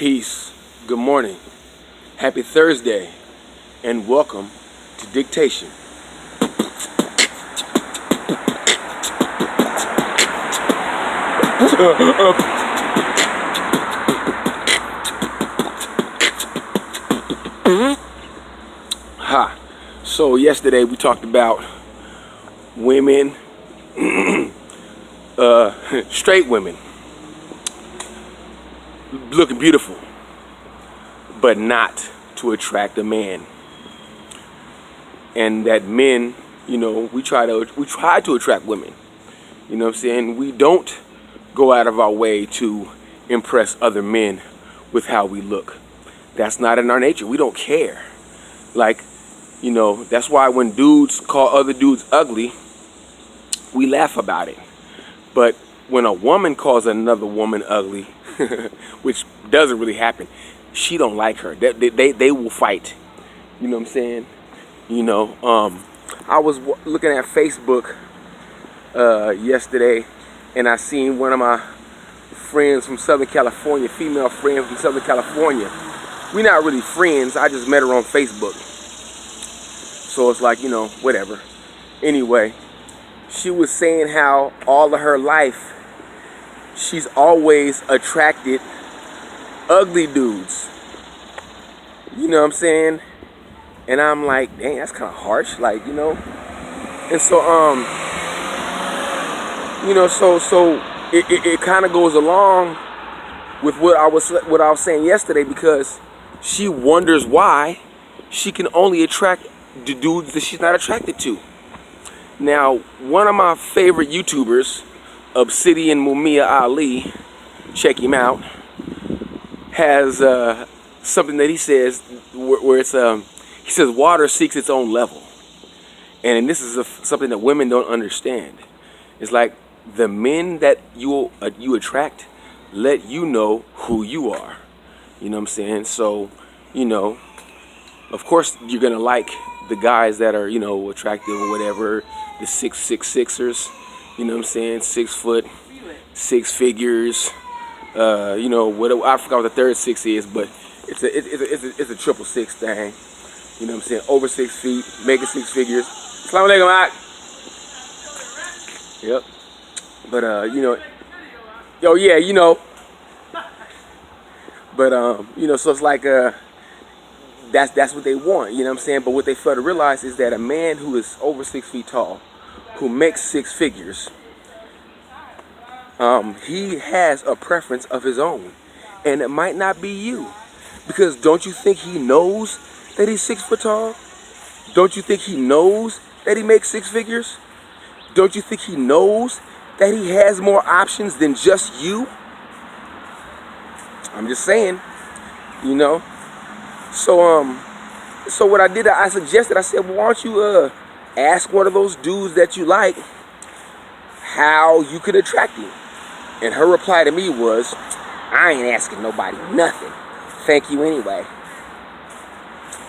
Peace. Good morning. Happy Thursday. And welcome to Dictation. So yesterday we talked about women, straight women, looking beautiful, but not to attract a man. And that men, we try to attract women. You know what I'm saying? We don't go out of our way to impress other men with how we look. That's not in our nature. We don't care. That's why when dudes call other dudes ugly, we laugh about it. But when a woman calls another woman ugly, which doesn't really happen, she don't like her. They will fight. You know what I'm saying? I was looking at Facebook yesterday, and I seen one of my friends from Southern California, female friend from Southern California. We're not really friends. I just met her on Facebook. So it's like, whatever. Anyway, she was saying how all of her life she's always attracted ugly dudes. You know what I'm saying? And I'm like, dang, that's kind of harsh, And so, so it kind of goes along with what I was saying yesterday, because she wonders why she can only attract the dudes that she's not attracted to. Now, one of my favorite YouTubers, Obsidian Mumia Ali, check him out, has something that he says where it's he says water seeks its own level, and this is something that women don't understand. It's like the men that you attract let you know who you are. You know what I'm saying? So, of course you're gonna like the guys that are, attractive or whatever, the 6'6"ers, you know what I'm saying, 6 foot, 6 figures, what I forgot what the third 6 is, but it's a triple 6 thing, you know what I'm saying, over 6 feet, making 6 figures. Assalamu alaikum, Ak. Yep. But so it's like that's what they want, you know what I'm saying? But what they fail to realize is that a man who is over 6 feet tall, who makes 6 figures, he has a preference of his own, and it might not be you, because don't you think he knows that he's 6 foot tall? Don't you think he knows that he makes 6 figures? Don't you think he knows that he has more options than just you? I'm just saying, So what I did, I suggested, I said, well, why don't you ask one of those dudes that you like how you could attract him? And her reply to me was, I ain't asking nobody nothing. Thank you anyway.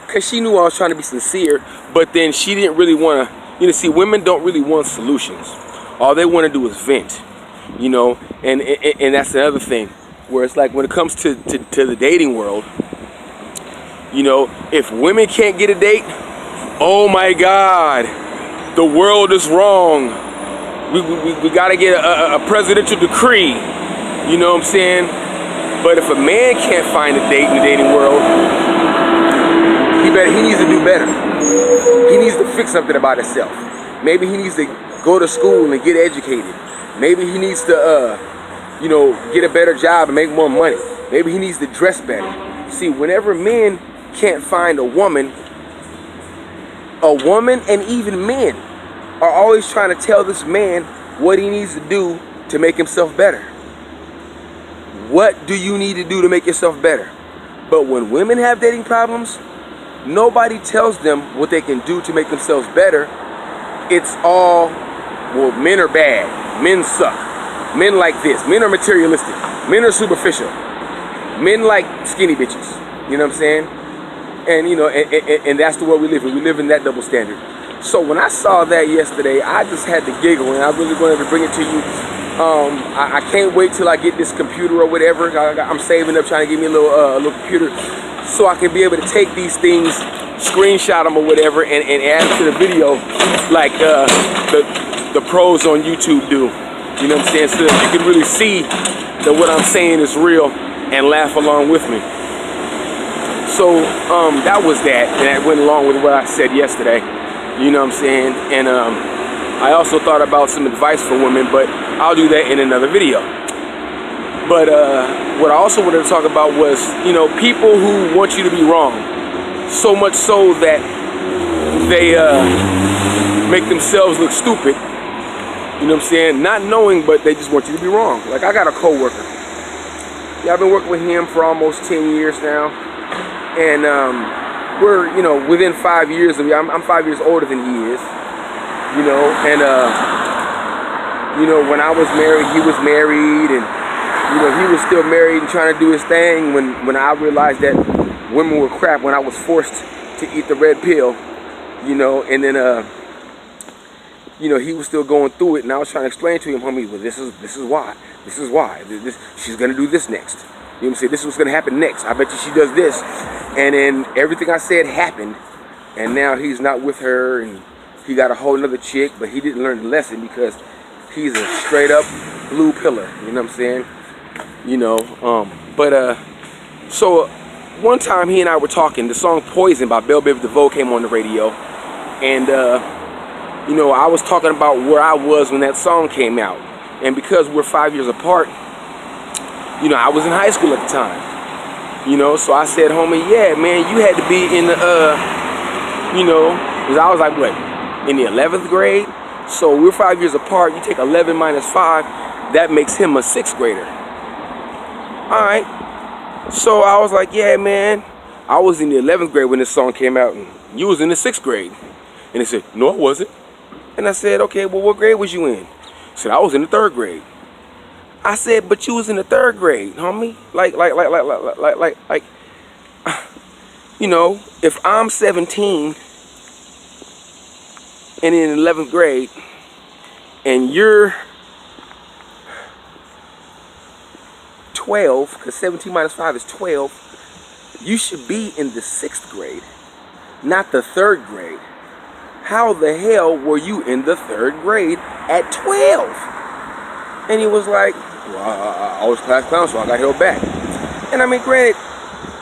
Because she knew I was trying to be sincere, but then she didn't really want to, see, women don't really want solutions. All they want to do is vent, and that's the other thing, where it's like when it comes to the dating world, if women can't get a date, oh my God, the world is wrong. We got to get a presidential decree, you know what I'm saying? But if a man can't find a date in the dating world, he needs to do better. He needs to fix something about himself. Maybe he needs to go to school and get educated. Maybe he needs to, get a better job and make more money. Maybe he needs to dress better. See, whenever men can't find a woman and even men are always trying to tell this man what he needs to do to make himself better. What do you need to do to make yourself better? But when women have dating problems, nobody tells them what they can do to make themselves better. It's all, well, men are bad, men suck, men like this, men are materialistic, men are superficial, men like skinny bitches, you know what I'm saying? And and that's the world we live in. We live in that double standard. So when I saw that yesterday, I just had to giggle, and I really wanted to bring it to you I can't wait till I get this computer or whatever. I'm saving up, trying to get me a little computer so I can be able to take these things, screenshot them or whatever, and add to the video like the pros on YouTube do. You know what I'm saying? So that you can really see that what I'm saying is real and laugh along with me. So that was that, and that went along with what I said yesterday. You know what I'm saying? And I also thought about some advice for women, but I'll do that in another video. But what I also wanted to talk about was, you know, people who want you to be wrong, so much so that they make themselves look stupid. You know what I'm saying? Not knowing, but they just want you to be wrong. Like, I got a coworker. Yeah, I've been working with him for almost 10 years now, and we're, you know, within 5 years of me. I'm 5 years older than he is. You know, and you know, when I was married, he was married, and you know, he was still married and trying to do his thing. When I realized that women were crap, when I was forced to eat the red pill, you know, and then you know, he was still going through it, and I was trying to explain to him, homie, well, this is why, she's gonna do this next. You know what I'm saying? This is what's gonna happen next. I bet you she does this, and then everything I said happened, and now he's not with her, and he got a whole nother chick, but he didn't learn the lesson because he's a straight up blue pillar. You know what I'm saying? You know, so one time he and I were talking, the song Poison by Belle Biv DeVoe came on the radio, and you know, I was talking about where I was when that song came out, and because we're 5 years apart, you know, I was in high school at the time, you know, so I said, homie, yeah, man, you had to be in the, you know, because I was like, what, in the 11th grade? So we're 5 years apart. You take 11 minus 5, that makes him a 6th grader. All right. So I was like, yeah, man, I was in the 11th grade when this song came out, and you was in the 6th grade. And he said, no, I wasn't. And I said, okay, well, what grade was you in? He said, I was in the 3rd grade. I said, but you was in the 3rd grade, homie. Like, you know, if I'm 17 and in 11th grade, and you're 12, because 17 minus 5 is 12, you should be in the 6th grade, not the 3rd grade. How the hell were you in the 3rd grade at 12? And he was like, well, I was class clown, so I got held back. And I mean, granted,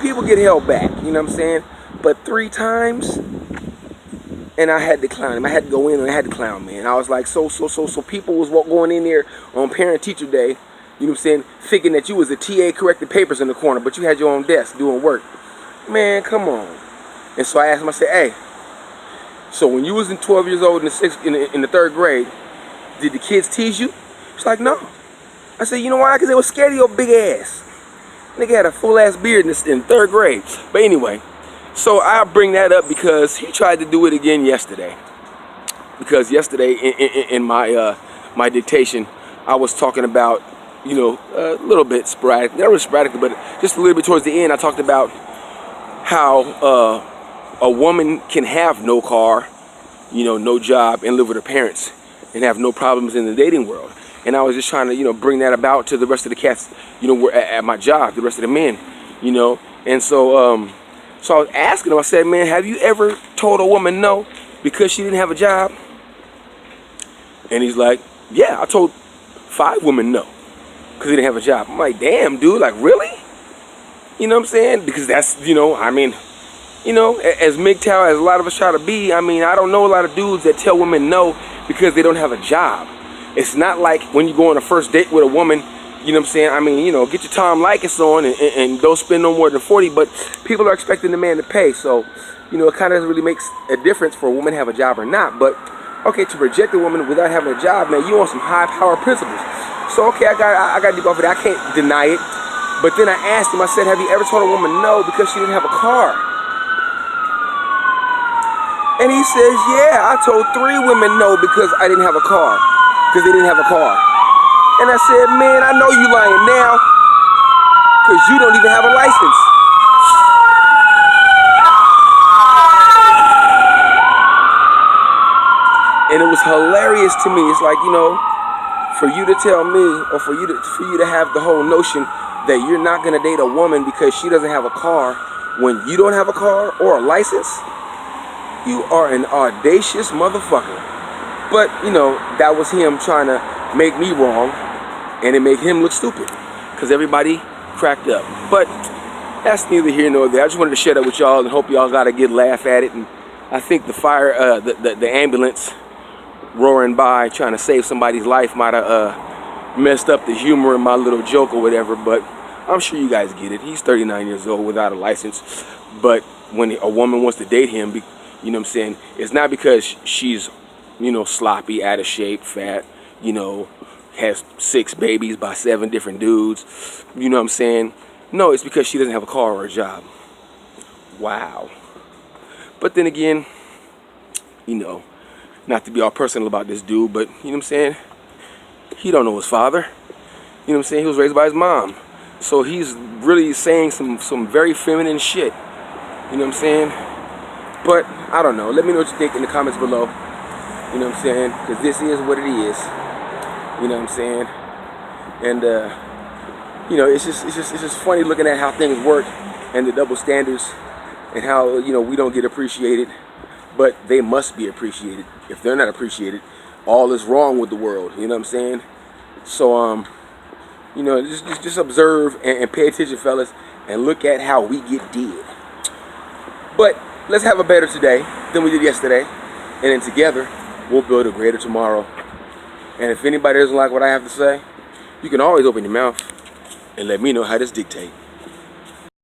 people get held back, you know what I'm saying? But 3 times, and I had to clown him. I had to go in and I had to clown, man. I was like, so people was going in there on parent-teacher day, you know what I'm saying, thinking that you was a TA correcting papers in the corner, but you had your own desk doing work. Man, come on. And so I asked him, I said, hey, so when you was in 12 years old in the 3rd grade, did the kids tease you? He's like, no. I said, you know why? Because they were scared of your big ass. Nigga had a full-ass beard in 3rd grade. But anyway, so I bring that up because he tried to do it again yesterday. Because yesterday in my my dictation, I was talking about, you know, a little bit sporadic, not really sporadically, but just a little bit towards the end, I talked about how a woman can have no car, you know, no job, and live with her parents and have no problems in the dating world. And I was just trying to, you know, bring that about to the rest of the cats, you know, at my job, the rest of the men, you know. And so, so I was asking him, I said, man, have you ever told a woman no because she didn't have a job? And he's like, yeah, I told 5 women no because they didn't have a job. I'm like, damn, dude, like, really? You know what I'm saying? Because that's, you know, I mean, you know, as MGTOW as a lot of us try to be, I mean, I don't know a lot of dudes that tell women no because they don't have a job. It's not like when you go on a first date with a woman, you know what I'm saying? I mean, you know, get your Tom Likas on and don't spend no more than 40, but people are expecting the man to pay. So, you know, it kind of doesn't really make a difference for a woman to have a job or not. But, okay, to reject a woman without having a job, man, you want some high power principles. So, okay, I got to go off of that. I can't deny it. But then I asked him, I said, have you ever told a woman no because she didn't have a car? And he says, yeah, I told 3 women no because I didn't have a car. Because they didn't have a car. And I said, man, I know you lying now. Because you don't even have a license. And it was hilarious to me. It's like, you know, for you to tell me, or for you to have the whole notion that you're not gonna date a woman because she doesn't have a car when you don't have a car or a license, you are an audacious motherfucker. But you know, that was him trying to make me wrong, and it made him look stupid because everybody cracked up. But that's neither here nor there. I just wanted to share that with y'all and hope y'all got a good laugh at it. And I think the fire, the ambulance roaring by trying to save somebody's life might have messed up the humor in my little joke or whatever, but I'm sure you guys get it. He's 39 years old without a license, but when a woman wants to date him, you know what I'm saying, it's not because she's, you know, sloppy, out of shape, fat, you know, has 6 babies by 7 different dudes, you know what I'm saying? No, it's because she doesn't have a car or a job. Wow. But then again, you know, not to be all personal about this dude, but you know what I'm saying, he don't know his father. You know what I'm saying? He was raised by his mom. So he's really saying some very feminine shit. You know what I'm saying? But I don't know. Let me know what you think in the comments below. You know what I'm saying? Because this is what it is. You know what I'm saying? And you know, it's just funny looking at how things work and the double standards and how, you know, we don't get appreciated, but they must be appreciated. If they're not appreciated, all is wrong with the world. You know what I'm saying? So you know, just observe and pay attention, fellas, and look at how we get did. But let's have a better today than we did yesterday, and then together we'll build a greater tomorrow. And if anybody doesn't like what I have to say, you can always open your mouth and let me know how this dictate.